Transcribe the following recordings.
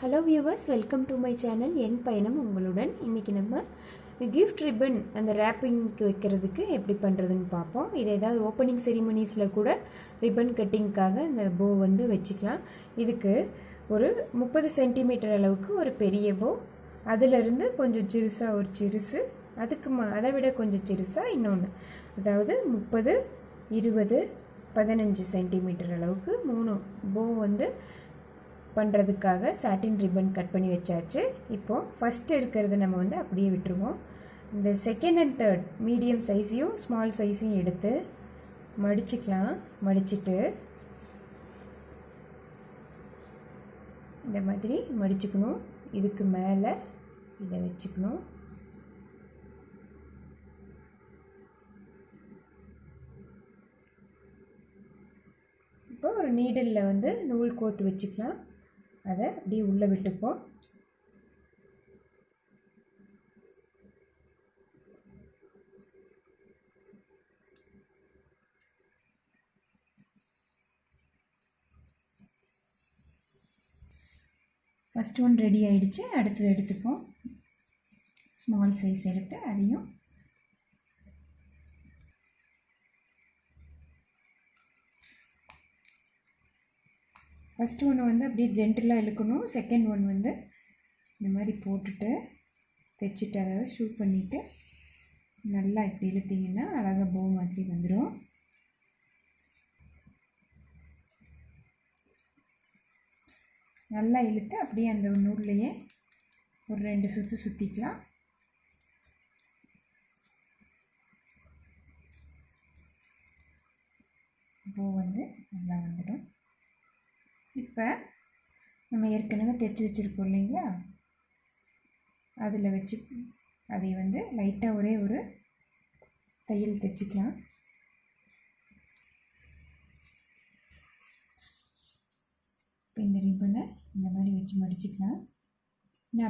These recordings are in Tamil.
Hello viewers, welcome to my channel. என் பயணம் உங்களுடன். இன்றைக்கி நம்ம கிஃப்ட் ரிப்பன் அந்த ரேப்பிங்க்கு வைக்கிறதுக்கு எப்படி பண்ணுறதுன்னு பார்ப்போம். இது ஏதாவது ஓப்பனிங் செரிமனிஸில் கூட ரிப்பன் கட்டிங்க்காக இந்த போ வந்து வச்சுக்கலாம். இதுக்கு ஒரு 30 சென்டிமீட்டர் அளவுக்கு ஒரு பெரிய போ, அதிலிருந்து கொஞ்சம் சிறுசாக ஒரு சிறுசு, அதை விட கொஞ்சம் சிறுசாக இன்னொன்று, அதாவது 30, 20, 15 சென்டிமீட்டர் அளவுக்கு 3 போ வந்து பண்ணுறதுக்காக சாட்டின் ரிப்பன் கட் பண்ணி வச்சாச்சு. இப்போது ஃபஸ்ட்டு இருக்கிறது நம்ம வந்து அப்படியே விட்டுருவோம். இந்த செகண்ட் அண்ட் தேர்ட் மீடியம் சைஸையும் ஸ்மால் சைஸையும் எடுத்து மடிச்சுக்கலாம். மடிச்சுட்டு இந்த மாதிரி மடிச்சுக்கணும். இதுக்கு மேலே இதை வச்சுக்கணும். இப்போ ஒரு நீடலில் வந்து நூல் கோத்து வச்சுக்கலாம். அதை அப்படியே உள்ளே விட்டுப்போம். ஃபஸ்ட் ஒன் ரெடி ஆகிடுச்சு. அடுத்தது எடுத்துப்போம். ஸ்மால் சைஸ் எடுத்து அதையும் ஃபஸ்ட் ஒன்று வந்து அப்படியே ஜென்டிலாக இழுக்கணும். செகண்ட் ஒன் வந்து இந்த மாதிரி போட்டுட்டு தைச்சிட்டு, அதாவது ஷூட் பண்ணிவிட்டு நல்லா இப்படி இழுத்திங்கன்னா அழகாக போ மாதிரி வந்துடும். நல்லா இழுத்து அப்படியே அந்த நூல்லையே ஒரு 2 சுற்று சுற்றிக்கலாம். போ வந்து நல்லா வந்துடும். இப்போ நம்ம ஏற்கனவே தைச்சி வச்சுருக்கோம் இல்லைங்களா, அதில் வச்சு அதை வந்து லைட்டாக ஒரே ஒரு தையல் தைச்சிக்கலாம். இப்போ இந்த ரிப்பனை இந்த மாதிரி வச்சு மடிச்சுக்கலாம்.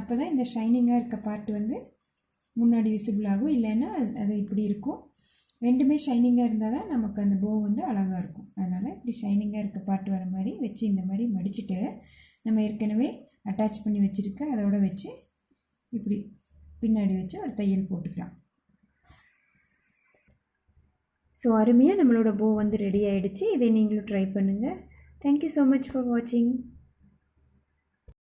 அப்போ தான் இந்த ஷைனிங்காக இருக்க பார்ட் வந்து முன்னாடி விசிபிள் ஆகும். இல்லைன்னா அது இப்படி இருக்கும். ரெண்டுமே ஷைனிங்காக இருந்தால் தான் நமக்கு அந்த போ வந்து அழகாக இருக்கும். அதனால் இப்படி ஷைனிங்காக இருக்க பார்ட் வர மாதிரி வச்சு இந்த மாதிரி மடிச்சுட்டு நம்ம ஏற்கனவே அட்டாச் பண்ணி வச்சுருக்க அதோடு வச்சு இப்படி பின்னாடி வச்சு ஒரு தையல் போட்டுக்கலாம். ஸோ அருமையாக நம்மளோட போ வந்து ரெடி ஆகிடுச்சு. இதை நீங்களும் ட்ரை பண்ணுங்கள். தேங்க்யூ ஸோ மச் ஃபார் வாட்சிங்.